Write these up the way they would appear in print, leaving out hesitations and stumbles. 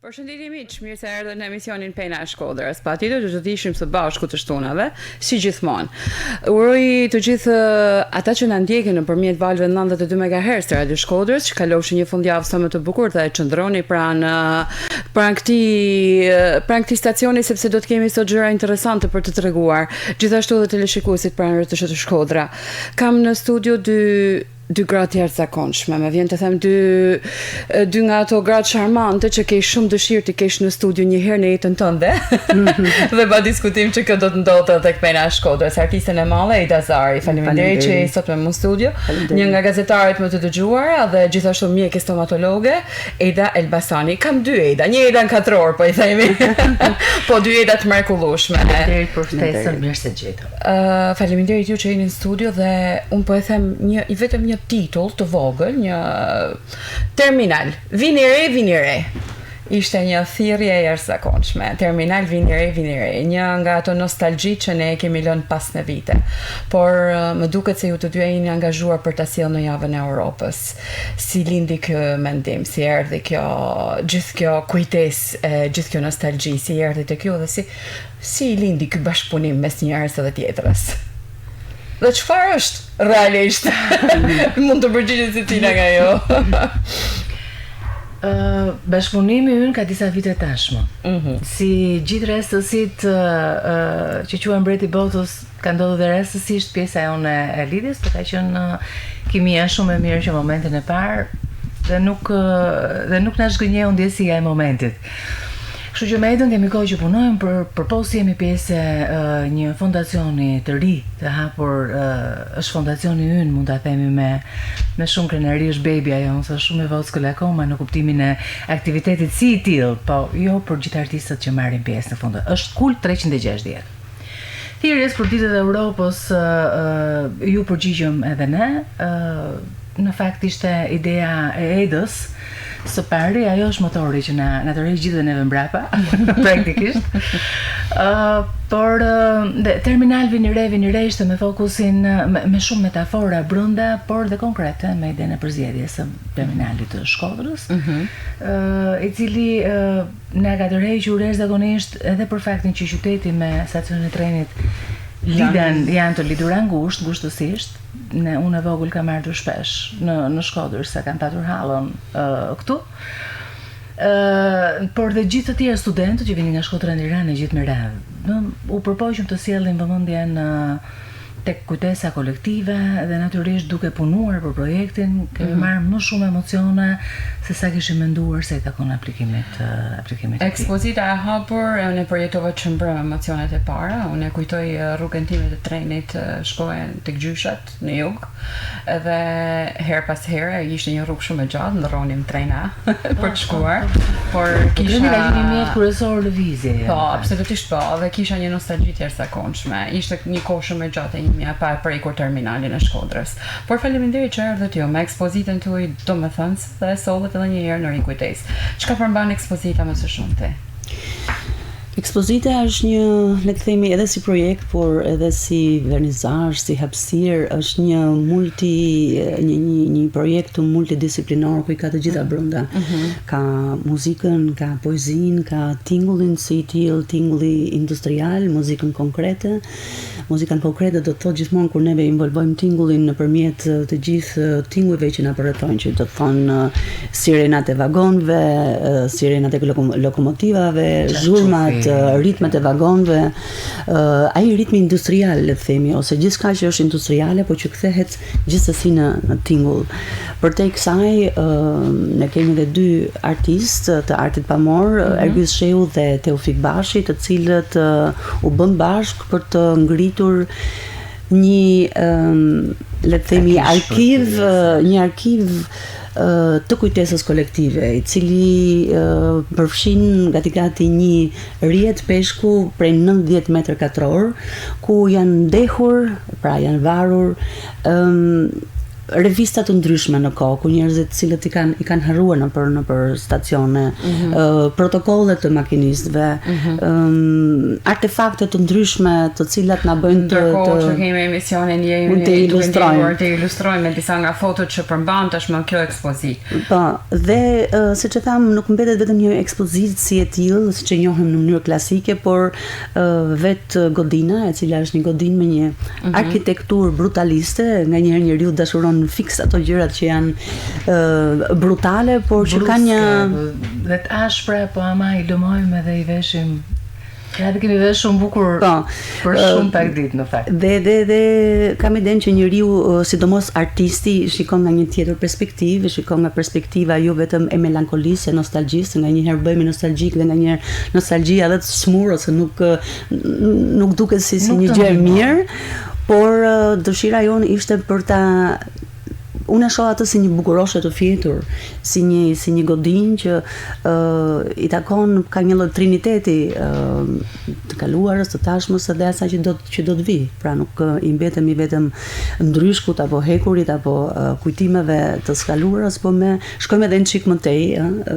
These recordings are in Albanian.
Përshëndetje miq, mirë se erdhët në emisionin Pena e Shkodrës. Patjetër do të ishim së bashku të shtunave, si gjithmonë. Uroj të gjithë ata që na ndjekin nëpërmjet valëve 92 MHz të Radio Shkodrës, që kalofshin një fundjavë sa më të bukur dhe qëndroni pranë këtij stacioni sepse do të kemi sot gjëra interesante për të treguar. Gjithashtu edhe teleshikuesit pranë rretëshve të Shkodra. Kam në studio dy gratë jashtëzakonshme, më vjen të them dy nga ato gratë charmante që ke shumë dëshirë të kesh në studio një herë në jetën tënde. Dhe pa diskutim që kjo do të ndodhte tek Pena e Shkodrës. Artisten e madhe Eda Zari. Faleminderit që je sot me mua në studio. Një nga gazetarët më të dëgjuara dhe gjithashtu mjekë stomatologe, Eda Elbasani. Kam dy Eda, një Eda në katror, po i themi. Po dy Eda të mrekullueshme. Faleminderit për ftesën, mirë se gjeta. Faleminderit ju që jeni në studio dhe un po e them vetëm një titull të vogël, një terminal. Vini re. Ishte një thirrje e jashtëzakonshme. Terminal vini re. Një nga ato nostalgji që ne kemi lënë pas në vite. Por më duket se ju të dy jeni angazhuar për ta sjellë në javën e Europës. Si lindi ky mendim, si erdhi gjithë kjo kujtesë, gjithë kjo nostalgji, si erdhi tek ju dhe si lindi ky bashkëpunim mes njërës dhe tjetrës. Dhe çfarë është realisht? Mund të përgjigjesh si tina nga jo. Bashkëpunimi ynë ka disa vite tashmë. Si gjithë rastësit që quhen mbreti botës, ka ndodhur dhe rastësisht pjesa jonë e lidhjes, por ka qenë kimia shumë e mirë që momentin e parë dhe nuk na zgënjeu ndjesia e momentit. Kështu që me Edën kemi kohë që punojmë përpos jemi pjesë një fondacioni të ri të hapur, është fondacioni ynë, mund ta themi me shumë krenari, është baby ajo, sa shumë e vockël akoma në kuptimin e aktivitetit si i tillë, po jo për gjithë artistët që marrin pjesë në fund. Është Kult 360. Thirrjes për ditët e Europës ju përgjigjëm edhe ne. Në fakt ishte ideja e Edës. Së pari, ajo është motori që na tërheq gjithë neve mbrapa, praktikisht. Por terminal vini re ishte me fokusin me shumë metafora brenda, por dhe konkrete me idenë e përzgjedhjes së terminalit të Shkodrës, i cili na ka tërhequr zakonisht edhe për faktin që qyteti me stacionin e trenit janë të lidhura ngushtësisht. Unë e vogël kam ardhur shpesh në Shkodër se kam patur hallën këtu. Por dhe gjithë të tjerë studentët që vinin nga Shkodra në Tiranë gjithë me radhë. U përpoqëm të sjellim vëmendjen tek kujtesa kolektive dhe natyrisht duke punuar për projektin, kemi marrë më shumë emocione se sa kishim menduar se i takon aplikimit. Ekspozita e hapur, unë përjetova që mbrëm emocionet e para, unë kujtoj rrugën time të trenit, shkoja tek gjyshat në jug, edhe her pas here ishte një rrugë shumë e gjatë, ndërronim trena për të shkuar, por kisha një mjet kryesor lëvizje. Po, absolutisht po, dhe kisha një nostalgji të jashtëzakonshme. Ishte një kohë shumë e gjatë mja pa prekur terminalin e Shkodrës. Por faleminderit që erdhët ju me ekspozitën tuaj, domethënë dhe sollet edhe një herë në rikujtesë. Çka përmban ekspozita më së shumti? Ekspozita është një, le të themi, edhe si projekt, por edhe si vernizazh, si hapësirë, është një projekt multidisiplinar ku i ka të gjitha brenda. Ka muzikën, ka poezinë, ka tingullin si tingulli industrial, muzikën konkrete. Muzikën konkrete do të thotë gjithmonë kur neve involvojmë tingullin nëpërmjet të gjithë tingujve që na përrethojnë, që do të thonë sirenat e vagonëve, sirenat e lokomotivave, zhurmat, ritmet e vagonëve, ai ritmi industrial, le të themi, ose gjithçka që është industriale, por që kthehet gjithsesi në tingull. Përtej kësaj, ne kemi edhe dy artistë të artit pamor, Ergjys Shehu dhe Teofik Bashi, të cilët u bën bashkë për të ngritur një, le të themi, arkiv të kujtesës kolektive, i cili përfshin gati një rrjet peshku prej 90 metër katror, ku janë ndehur, pra janë varur revista të ndryshme në kohë, ku njerëzit cilët i kanë harruar nëpër stacione, protokolle të makinistëve, artefakte të ndryshme të cilat na bëjnë ndërkohë që kemi emisionin jemi të ilustrojmë me disa nga fotot që përmban tashmë kjo ekspozitë. Po, dhe siç e tham, nuk mbetet vetëm një ekspozitë si e tillë, siç e njohim në mënyrë klasike, por vetë godina, e cila është një godinë me një arkitekturë brutaliste, nganjëherë njeriu dashuron fiks ato gjërat që janë brutale, por që kanë një dhe të ashpra, po ama i lëmojmë edhe i veshim. Ja, dhe kemi vesh shumë bukur për shumë pak ditë në fakt. Dhe kam idenë që njeriu, sidomos artisti, shikon nga një tjetër perspektivë, shikon nga perspektiva jo vetëm e melankolisë, e nostalgjisë, nganjëherë bëhemi nostalgjik dhe nganjëherë nostalgjia edhe të smur ose nuk duket si një gjë e mirë, por dëshira jonë ishte për ta unë e shoh atë si një bukuroshe të fjetur, si një godinë që i takon, ka një lloj triniteti të kaluarës, të tashmës edhe asaj që do të vi. Pra nuk i mbetemi vetëm ndryshkut apo hekurit apo kujtimeve të skaluarës, po shkojmë edhe një çik më tej,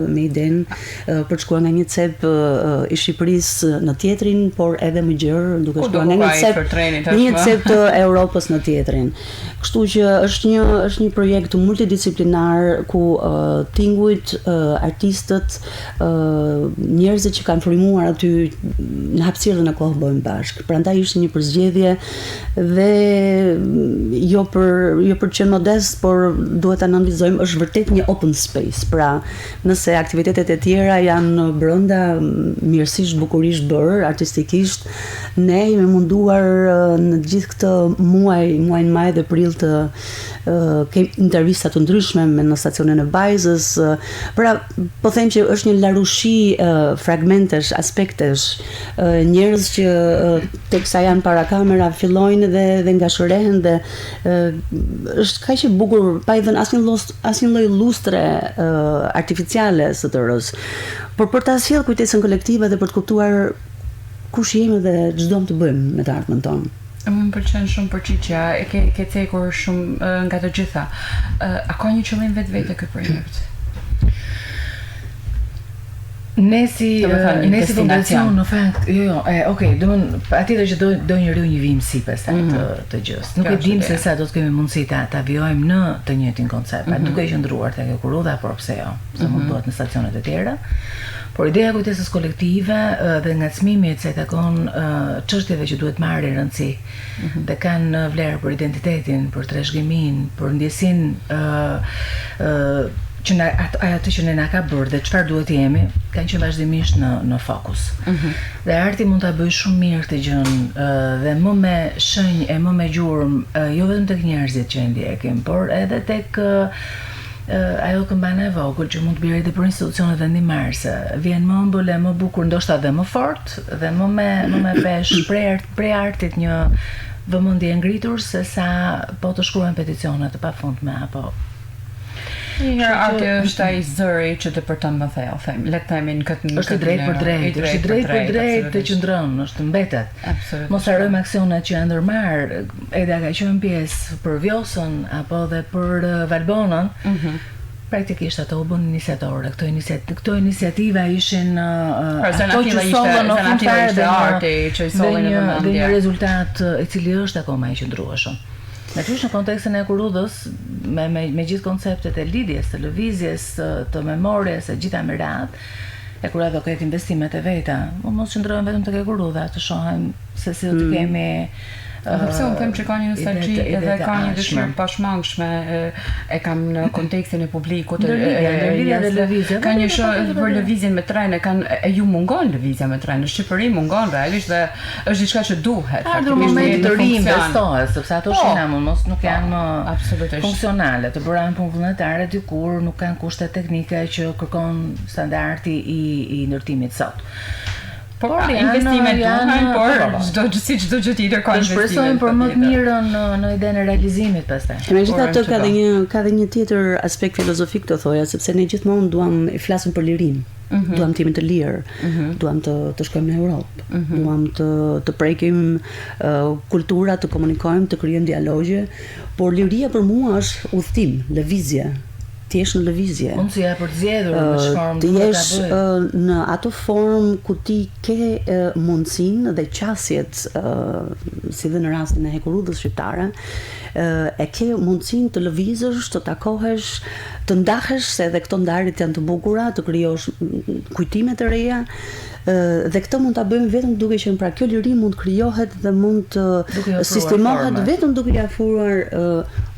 me idenë për të shkuar nga një cep i Shqipërisë në tjetrin, por edhe më gjerë, duke shkuar nga një cep të Europës në tjetrin. Kështu që është një projekt multidisciplinar ku tingujt, artistët, njerëzit që kanë frimuar aty në hapësirën e kohë bëjmë bashkë. Prandaj ishte një përzgjedhje dhe jo për të qenë modest, por duhet ta nënvizojmë, është vërtet një open space. Pra, nëse aktivitetet e tjera janë brenda mirësisht, bukurisht bërë, artistikisht, ne jemi munduar në gjithë këtë muajin maj dhe prill të kemi intervista të ndryshme në stacionin e Bajzës. Pra, po them që është një larushi fragmentesh, aspektesh, njerëz që teksa janë para kamera fillojnë dhe ngashërehen dhe është kaq e bukur, pa i dhënë asnjë lloj lustre artificiale së tërës. Por për ta sjellë kujtesën kolektive dhe për të kuptuar kush jemi dhe ç'do të bëjmë me të ardhmen tonë. Më pëlqen shumë përgjigja, e ke cekur shumë nga të gjitha. A ka një qëllim vetë ky projekt? Ne si fondacion në fakt, okay, atjetër që do njeriu një vimësi pastaj të gjës. Nuk e dim se sa do të kemi mundësi ta vijojmë në të njëjtin koncept, duke qëndruar tek Kurudha, por pse jo, se mund bëhet në stacionet e tjera. Por ideja e kujtesës kolektive dhe ngacmimit se takon çështjeve që duhet marrë rëndësi dhe kanë vlerë për identitetin, për trashëgiminë, për ndjesinë që atë që ne na ka bërë dhe çfarë duhet jemi, kanë qenë vazhdimisht në fokus. Dhe arti mund ta bëjë shumë mirë këtë gjën dhe më me shenjë e më me gjurmë, jo vetëm tek njerëzit që e ndjekim, por edhe tek ajo këmbana e vogël që mund të bjerë edhe për institucionet vendimmarëse, vjen më ëmbël e më bukur, ndoshta dhe më fort dhe më me pesh prej artit një vëmendje ngritur se sa po të shkruajnë peticione të pafundme apo Njëherë arti është ai zëri që të përton më thellë, le të themi në këtë është drejt për drejt të qëndron, është mbetet. Mos harrojmë aksionet që janë ndërmarr, edhe ka qenë pjesë për Vjosën apo dhe për Valbonën. Praktikisht ato u bën iniciatore, këto iniciativa ishin ato që sollën në fund të arti që i sollën në vëmendje. Dhe një rezultat i cili është akoma i qëndrueshëm. Natyrisht në kontekstin e Kurudhës, me gjithë konceptet e lidhjes, të lëvizjes, të memorjes, e gjitha me radhë, e kur ato ketë investimet e veta, mos qëndrojmë vetëm tek Kurudha, të shohim se si do të kemi Pse unë them që ka një nostalgji edhe ka një dëshirë pashmangshme, e kam në kontekstin e publikut, ka një shoh për lëvizjen me tren, e ju mungon lëvizja me tren, në Shqipëri mungon realisht dhe është diçka që duhet. Ardhur momenti të reinvestohet, sepse ato shina mos nuk janë më funksionale, të bëra në punë vullnetare dikur nuk kanë kushte teknike që kërkon standardi i ndërtimit sot. Por investimet duhen, por çdo gjë tjetër ka investime. Shpresojmë për më të mirën në idenë e realizimit pastaj. Megjithatë ka dhe një tjetër aspekt filozofik të thoja, sepse ne gjithmonë duam flasim për lirinë. Duam të jemi të lirë, duam të shkojmë në Europë, duam të prekim kultura, të komunikojmë, të krijojmë dialogje, por liria për mua është udhtim, lëvizje. Të jesh në lëvizje. Mundësia për të zgjedhur në shformë të jesh në ato formë ku ti ke mundësinë dhe qasjet, si dhe në rastin e hekurudhës shqiptare, e ke mundësinë të lëvizësh, të takohesh, të ndahesh, se edhe këto ndarjet janë të bukura, të krijosh kujtime të reja. Dhe këtë mund ta bëjmë vetëm duke qenë, pra kjo liri mund krijohet dhe mund të sistemohet vetëm duke i ofruar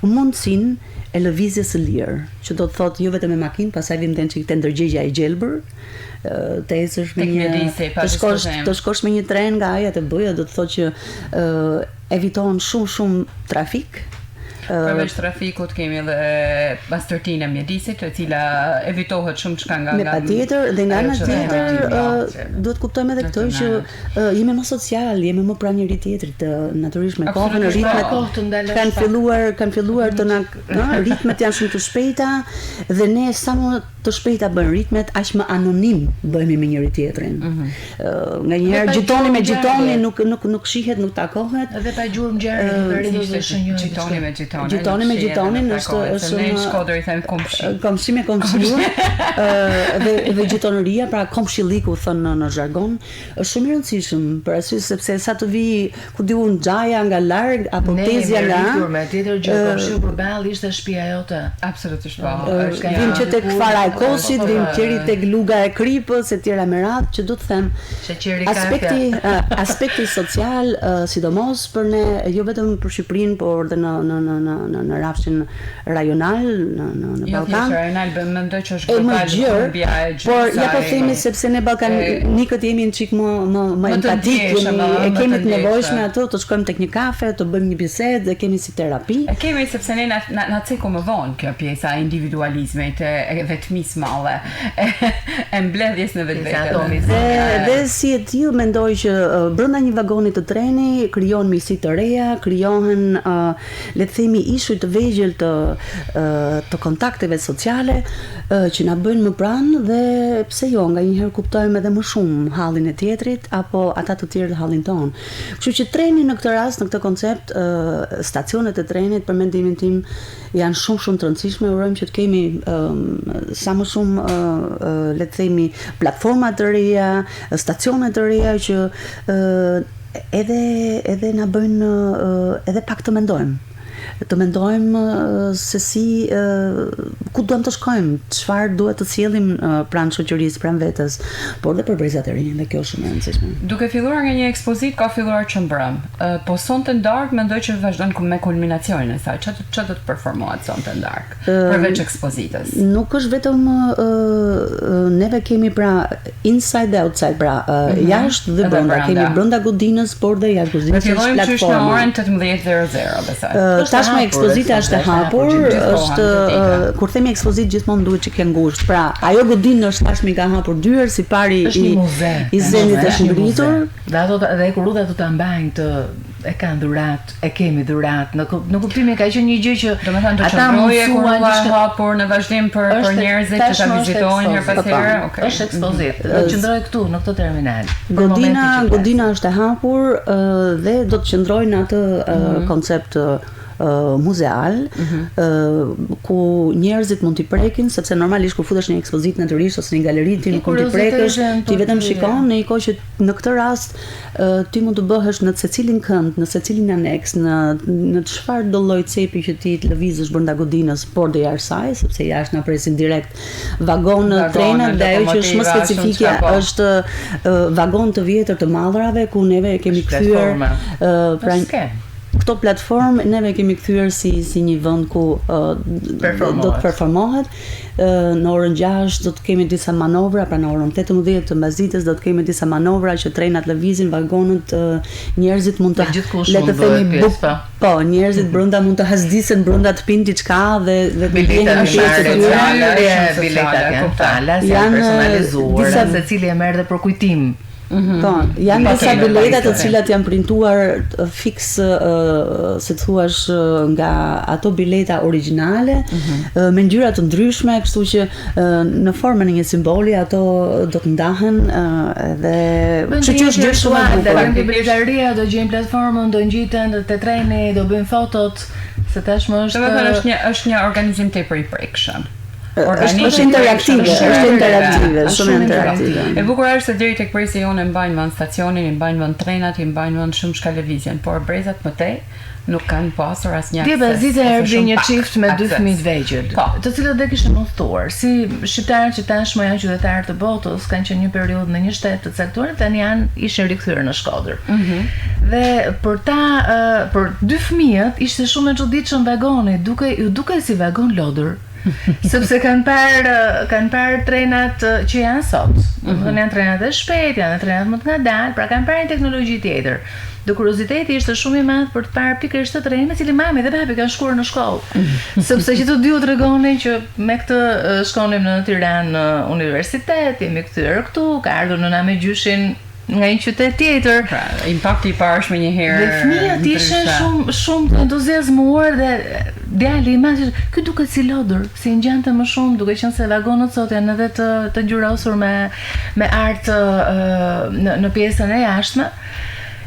mundësinë e lëvizjes së lirë, që do të thotë jo vetëm me makinë, pastaj vjen të ndërgjegja e gjelbër, të ecësh me të shkosh me një tren nga aja të bëja, do të thotë që eviton shumë trafik. Përveç trafikut kemi edhe pastërtinë e mjedisit, e cila evitohet shumë çka nga patjetër, dhe nga ana tjetër duhet kuptojmë edhe këtë që jemi më social, jemi më pranë njëri tjetrit, natyrisht me kohën, ritmet kanë filluar të na ritmet janë shumë të shpejta dhe ne sa më të shpejta bën ritmet, aq më anonim bëhemi me njëri tjetrin. Nganjëherë gjitoni me gjitoni nuk shihet, nuk takohet. Edhe pa gjurmë ngjarje të shënjojnë gjitoni me Gjitoni me gjitonin është në Shkodër i them komshi me komshiun dhe gjitoneria, pra komshilliku thënë në zhargon, është shumë i rëndësishëm për arsye sepse sa të vi ku diu xhaja nga larg apo tezja nga me tjetër gjë komshiu përballë ishte shtëpia jote. Absolutisht po. Vim që tek fara e kosit, vim qeri tek luga e kripës e tjera me radhë, që do të them aspekti social, sidomos për ne, jo vetëm për Shqipërinë, por edhe në rafshin rajonal, në Ballkan. Jo, rajonal mendoj që është global, por ja po themi sepse ne ballkanikët jemi një çik më empatik, e kemi të nevojshme ato të shkojmë tek një kafe, të bëjmë një bisedë, e kemi si terapi. E kemi sepse ne na ceku më vonë kjo pjesa e individualizmit, e vetmisë madhe, e mbledhjes në vetvete. Dhe si e tillë mendoj që brenda një vagoni të treni krijohen miqësi të reja, krijohen le të themi ishuj të vegjël të kontakteve sociale që na bëjnë më pranë dhe pse jo, nganjëherë kuptojmë edhe më shumë hallin e tjetrit apo ata të tjerë hallin ton. Kështu që treni në këtë rast, në këtë koncept, stacionet e trenit për mendimin tim janë shumë të rëndësishme. Urojmë që të kemi sa më shumë le të themi platforma të reja, stacione të reja që edhe na bëjnë edhe pak të mendojmë se si ku duam të shkojmë, çfarë duhet të sjellim pranë shoqërisë, pranë vetes, por dhe për brezat e rinj, dhe kjo është shumë e rëndësishme. Duke filluar nga një ekspozitë, ka filluar që mbrëm. Po sonte ndark mendoj që vazhdon me kulminacionin e saj. Çfarë do të performohet sonte ndark? Përveç ekspozitës. Nuk është vetëm neve kemi pra inside dhe outside, pra jashtë dhe brenda. Kemi brenda godinës, por dhe jashtë godinës është platforma. Fillojmë në orën 18:00 besoj. Tashmë ekspozita është e hapur, është kur themi ekspozitë gjithmonë duhet që ke ngushtë. Pra, ajo godinë është tashmë ka hapur dyer si pari i zenit të shngritur. Dhe kurudha do ta mbajnë të e kanë dhurat, e kemi dhurat, në kuptimin ka qenë një gjë që domethënë do të çndroje kurrë hapur në vazhdim për njerëzit që ta vizitojnë her pas here. Është ekspozitë. Do të qëndroj këtu në këtë terminal. Godina është e hapur dhe do të qëndrojë në atë koncept muzeal, ku njerëzit mund t'i prekin, sepse normalisht kur futesh në një ekspozitë natyrisht ose në një galeri ti nuk mund t'i prekësh, ti vetëm shikon, në një kohë që në këtë rast ti mund të bëhesh në secilin kënd, në secilin aneks, në çfarë do lloj cepi që ti të lëvizësh brenda godinës, por dhe jashtë saj, sepse jashtë na presin direkt vagonë, trenat, dhe ajo që është më specifike është vagon të vjetër të mallrave ku neve kemi kthyer këto platformë neve kemi kthyer si një vend ku do të performohet. Në orën 6 do të kemi disa manovra, pra në orën 18 të mbasditës do të kemi disa manovra që trenat lëvizin, vagonët, njerëzit mund të le të themi njerëzit brenda mund të hasdisen, brenda të pinë diçka dhe të bëjnë një bileta personalizuar, secili e merr dhe për kujtim. Po, janë disa bileta të cilat janë printuar fiks, si thuash, nga ato bileta origjinale, me ngjyra të ndryshme, kështu që në formën e një simboli ato do të ndahen dhe kështu që është gjë shumë e bukur. Në biletaria do gjejmë platformën, do ngjiten te treni, do bëjmë fotot, se tashmë është një organizim tepër i prekshëm. Është interaktive, shumë interaktive. E bukur është se deri tek presi jonë mbajnë vend stacionin, i mbajnë vend trenat, i mbajnë vend shumë shka lëvizjen, por brezat më tej nuk kanë pasur asnjë akses. Dje erdhi një çift me 2 fëmijë të vegjël, të cilët dhe kishin udhëtuar. Si shqiptarët që tashmë janë qytetarë të botës, kanë qenë një periudhë në një shtet të caktuar, tani ishin rikthyer në Shkodër. Dhe për 2 fëmijët ishte shumë e çuditshëm vagoni, duke si vagon lodër. Sepse kanë parë trenat që janë sot. Janë trenat e shpejt, janë trenat më të ngadalë, pra kanë parë një teknologji tjetër. Dhe kurioziteti ishte shumë i madh për të parë pikërisht të trenin me cili mami dhe papi kanë shkuar në shkollë. Sepse që të dy u tregonin që me këtë shkonim në Tiranë në universitet, jemi kthyer këtu, ka ardhur nëna me gjyshin nga një qytet tjetër. Pra, impakti i parë është më një herë. Dhe fëmijët ishin shumë entuziazmuar dhe djali i madh, ky duket si lodër, si ngjante më shumë, duke qenë se vagonët sot janë edhe të ngjyrosur me art në pjesën e jashtme.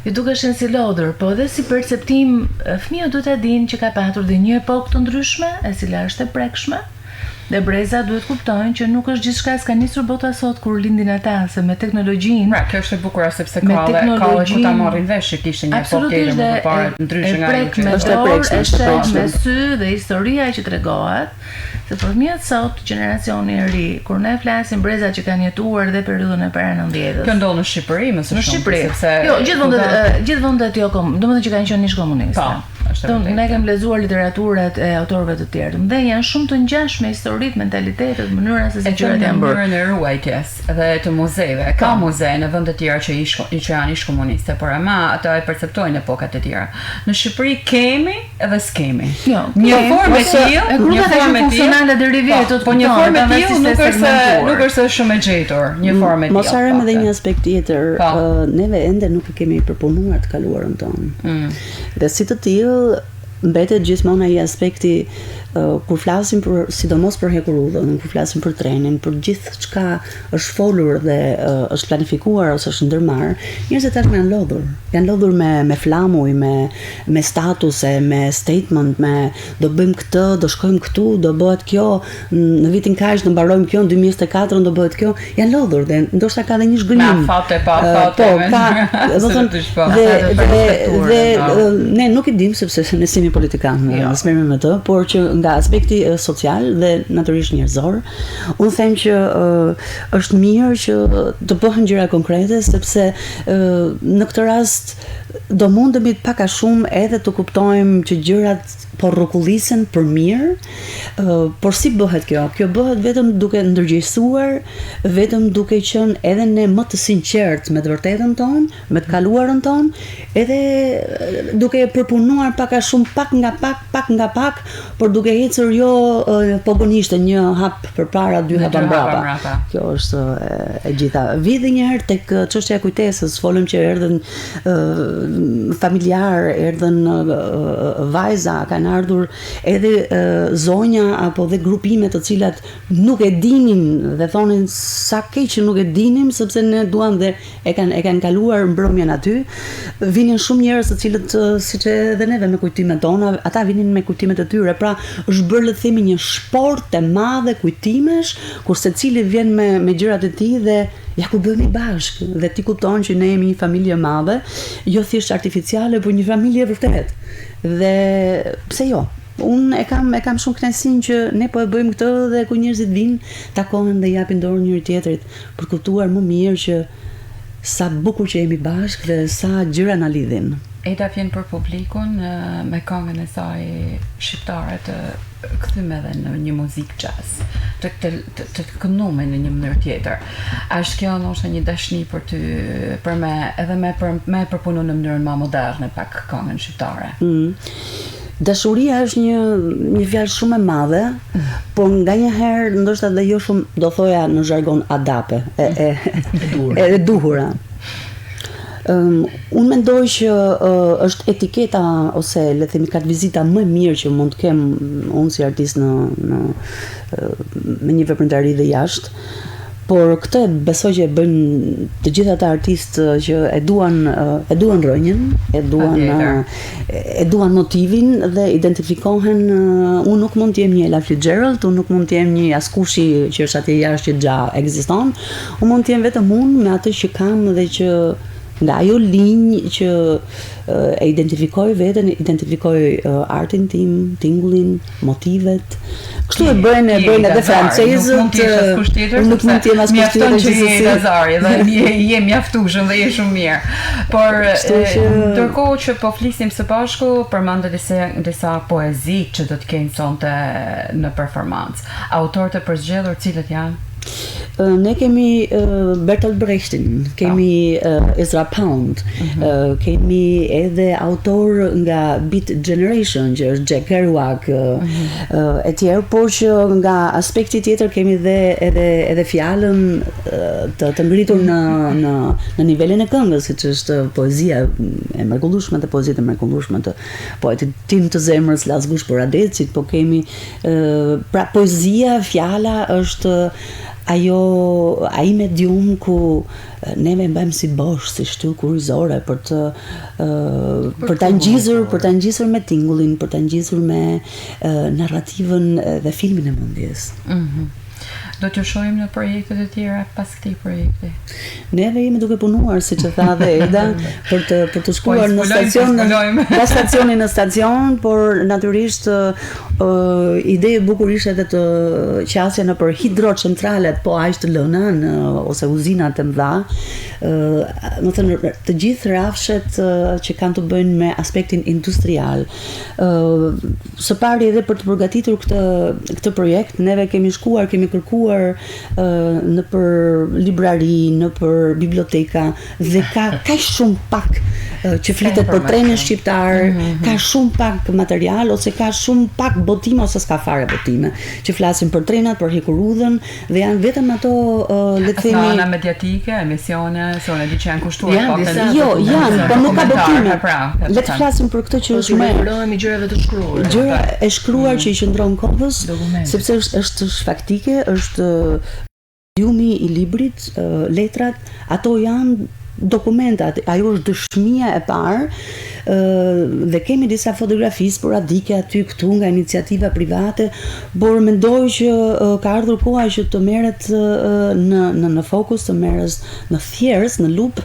Ju dukeshin si lodër, po edhe si perceptim, fëmijët duhet ta dinë që ka patur dhe një epokë të ndryshme, e cila është e prekshme. Dhe breza duhet kuptojnë që nuk është gjithçka s'ka nisur bota sot kur lindin ata, se me teknologjinë. Pra, kjo është e bukur sepse ka ku ta marrin vesh, kishte një epokë tjetër më parë ndryshe nga ajo që është e prekshme, është me sy dhe historia që tregohet, se për fëmijët sot, generacioni i ri, kur ne flasim breza që kanë jetuar dhe periudhën e parë 90-s. Kjo ndodh në Shqipëri më së shumti, sepse jo, gjithë vendet jo domethënë që kanë qenë ish komuniste. Ne kemi lexuar literaturat e autorëve të tjerë, dhe janë shumë të ngjashme historitë, mentalitetet, mënyra se si gjërat janë bërë. Mënyrën e ruajtjes dhe të muzeve. Ka muze në vende të tjera që janë ish komuniste, por ama ata e perceptojnë epokat e tjera. Në Shqipëri kemi edhe s'kemi. Një formë e tillë, një formë funksionale deri vjet, po një formë e tillë nuk është shumë e gjetur, një formë e tillë. Mos harrojmë edhe një aspekt tjetër, neve ende nuk e kemi përpunuar të kaluarën tonë. Dhe si të tillë mbetet gjithmonë ai aspekti kur flasim për sidomos për hekurudhën, kur flasim për trenin, për gjithë çka është folur dhe është planifikuar ose është ndërmarr, njerëzit tashmë janë lodhur me flamuj, me statuse, me statement, me do bëjmë këtë, do shkojmë këtu, do bëhet kjo, në vitin kaq do mbarojmë kjo, në 2024 do bëhet kjo, janë lodhur dhe ndoshta ka edhe një zhgënjim. Na fatë pa fatë. Do të thonë dhe ne nuk e dim sepse ne jemi politikanë, s'merremi me të, por që nga aspekti social dhe natyrisht njerëzor, unë them që është mirë që të bëhen gjëra konkrete, sepse në këtë rast do mundemi pak a shumë edhe të kuptojmë që gjërat po rrokullisen për mirë, por si bëhet kjo? Kjo bëhet vetëm duke ndërgjegjësuar, vetëm duke qenë edhe ne më të sinqert me të vërtetën tonë, me të kaluarën tonë, edhe duke përpunuar pak a shumë, pak nga pak, por duke ecur jo pogonishte një hap përpara, 2 hapa mbrapa. Kjo është e gjitha. Vidhi një herë tek çështja e kujtesës, folëm që erdhën familjar, erdhën vajza, kanë ardhur edhe zonja apo dhe grupime të cilat nuk e dinin dhe thonin sa keq që nuk e dinim sepse ne duam dhe e kanë kaluar mbrëmjen aty. Vinin shumë njerëz të cilët siç edhe neve me kujtimet tona, ata vinin me kujtimet e tyre. Pra është bërë le të themi një sport të madh kujtimesh, kur secili vjen me gjërat e tij dhe ja ku bëhemi bashkë dhe ti kupton që ne jemi një familje e madhe, jo thjesht artificiale, por një familje e vërtet. Dhe pse jo? Unë e kam shumë kënaqësinë që ne po e bëjmë këtë dhe ku njerëzit vinë, takohen dhe japin dorë njëri tjetrit për kuptuar më mirë që sa bukur që jemi bashkë dhe sa gjëra na lidhin. Eda vjen për publikun me këngën e saj shqiptare të kthym edhe në një muzikë jazz, të kënduar në një mënyrë tjetër. A është kjo ndoshta një dashni për ty për me përpunu në mënyrën më moderne pak këngën shqiptare? Dashuria është një fjalë shumë e madhe, por nganjëherë ndoshta dhe jo shumë, do thoja në jargon adape, e duhura. Unë mendoj që është etiketa ose le themi kartë vizita më mirë që mund të kem unë si artist me një veprimtari dhe jashtë. Por këtë besoj që e bëjnë të gjithë ata artistë që e duan rënjën, e duan motivin dhe identifikohen. Unë nuk mund të jem një Ella Fitzgerald, unë nuk mund të jem një askushi që është atje jashtë që gja ekziston. Unë mund të jem vetëm unë me atë që kam dhe që nga ajo linjë që e identifikoj veten, identifikoj artin tim, tingullin, motivet. Kështu e bëjnë edhe francezët. Nuk mund të jem as kusht tjetër që je Lazari dhe je mjaftueshëm dhe je shumë mirë. Por ndërkohë që po flisim së bashku, përmend disa poezi që do të kemi sonte në performancë. Autorët e përzgjedhur cilët janë? Ne kemi Bertolt Brechtin, kemi Ezra Pound, kemi edhe autor nga Beat Generation, që është Jack Kerouac, e tjerë, por që nga aspekti tjetër kemi edhe fjalën të ngritur në nivelin e këngës, siç është poezia e mrekullueshme dhe poezitë e mrekullueshme të poetit tim të zemrës Lazgush Poradecit, po kemi pra poezia, fjala është ai medium ku neve mbajmë si bosh, si shtyllë kurrizore për ta ngjisur me tingullin, për ta ngjisur me narrativën dhe filmin e mendjes. Do t'ju shohim në projektet e tjera pas këtij projekti. Neve jemi duke punuar, siç e tha dhe Eda, për të shkuar në stacion, nga stacioni në stacion, por natyrisht ide e bukur ishte edhe të qasja nëpër hidrocentralet, po aq të lëna ose uzinat e mëdha. Do të thënë të gjithë rrafshet që kanë të bëjnë me aspektin industrial. Së pari edhe për të përgatitur këtë projekt, neve kemi shkuar, kemi kërkuar në për librari, në për biblioteka dhe ka shumë pak që flitet për trenin shqiptar, ka shumë pak material ose ka shumë pak botime ose s'ka fare botime që flasin për trenat, për hekurudhën dhe janë vetëm ato le të themi ana mediatike, emisione, se unë di që janë kushtuar pak. Janë, por nuk ka botime. Le të flasim për këtë që është më gjërave të shkruara. Gjëra e shkruar që i qëndron kohës, sepse është faktike, është mediumi i librit, letrat, ato janë dokumentat, ajo është dëshmia e parë dhe kemi disa fotografi sporadike aty këtu nga iniciativa private, por mendoj që ka ardhur koha që të merret në fokus, të merret në thjerës, në lup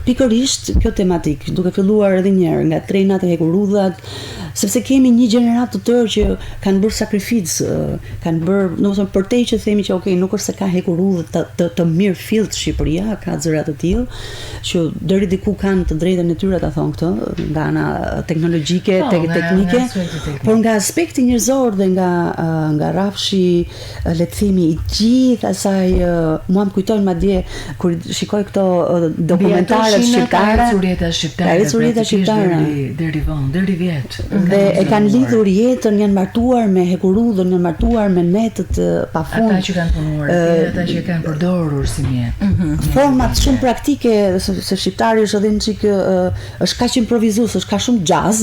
pikërisht kjo tematik, duke filluar edhe një herë nga trenat e hekurudhat, sepse kemi një gjenerat të tërë që kanë bërë sakrificë, kanë bërë, domethënë përtej që themi që okay, nuk është se ka hekurudhë të mirë fillt Shqipëria, ka zëra të tillë që deri diku kanë të drejtën e tyre ta thonë këtë, nga ana teknologjike, teknike, por nga aspekti njerëzor dhe nga rrafshi, le të themi, i gjithë asaj, mua më kujtojnë madje kur shikoj këto dokumentaret shqiptare, Surjeta shqiptare deri vonë, deri vjet. Dhe e kanë lidhur jetën, janë martuar me hekurudhën, janë martuar me netët pafund. Ata që kanë punuar, ata që kanë përdorur si mjet. Format shumë praktike, se shqiptari është edhe një çik është kaq improvisues, është ka shumë jazz.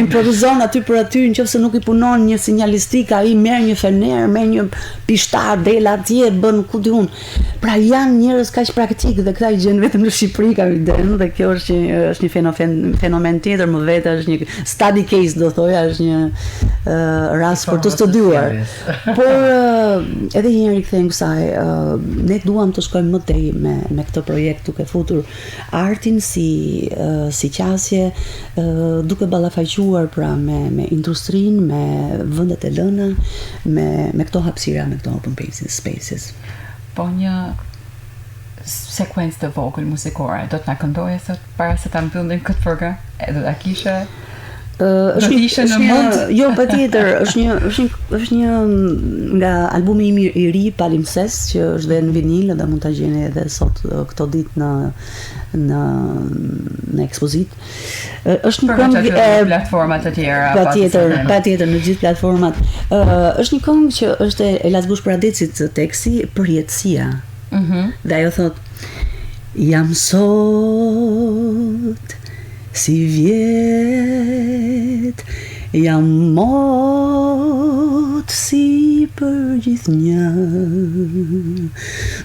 Improvizon aty për aty, nëse nuk i punon një sinjalistik, ai merr një fener, merr një pishtar, del atje, bën ku diun. Pra janë njerëz kaq praktik dhe këta i gjen vetëm në Shqipëri ka viden dhe kjo është një fenomen tjetër, më vetë është një study case, do thoja, është një rast për të studiuar. Por edhe një herë kthejmë kësaj, ne duam të shkojmë më tej me këtë projekt, duke futur artin si qasje, duke ballafaquar pra me industrinë, me vendet e lëna, me këto hapësira, me këto open spaces. Po një sekuencë të vogël muzikore, do të na këndoje sot para se ta mbyllim këtë program? Do ta kishe? Jo, patjetër, është një nga albumi im i ri Palimpsest, që është dhe në vinil dhe mund ta gjeni edhe sot këto ditë në ekspozitë. Është një këngë në platforma të tjera. Patjetër në gjithë platformat. Është një këngë që është e Lazgush Poradecit teksti, Përjetësia. Dhe ajo thotë: Jam sot si vjet, jam mot si për gjithnjë,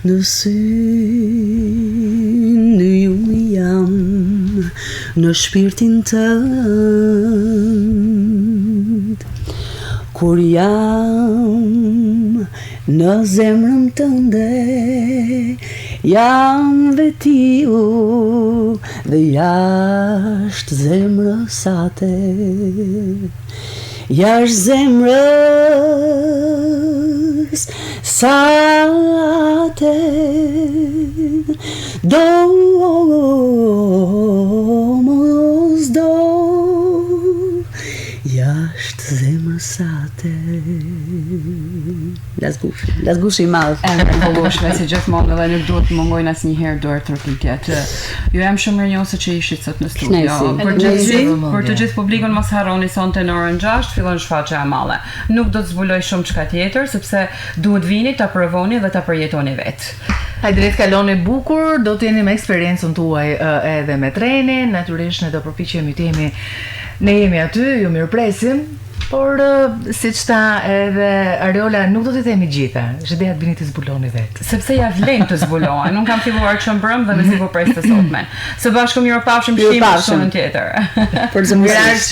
në synë ju jam, në shpirtin tënd, kur jam në zemrën tënde, jam vetiu dhe jashtë zemrës ate, jashtë zemrës sate, do mos do, jashtë zemrës sate. Las gushi madh. Pollushme si gjithmonë edhe nuk duhet të mungojnë asnjëherë duart trokitjet. Ju jam shumë mirënjohës që ishit sot në studio. Për të gjithë publikun mos harroni sonte në orën 6 fillon shfaqja e madhe. Nuk do të zbuloj shumë çka tjetër sepse duhet vini ta provoni dhe ta përjetoni vetë. Hajde kaloni bukur, do të jeni me eksperiencën tuaj edhe me trenin, natyrisht ne do përpiqemi të jemi, ne jemi aty, ju mirëpresim. Por, siç tha edhe Ariola, nuk do t'i themi gjitha, që ideja të bini të zbuloni vetë. Sepse ja vlen të zbulohen, nuk kam filluar që mbrëm dhe me si po pres të sotme. Së bashku mirëpafshim, shihemi në tjetër. Për zëmërisht.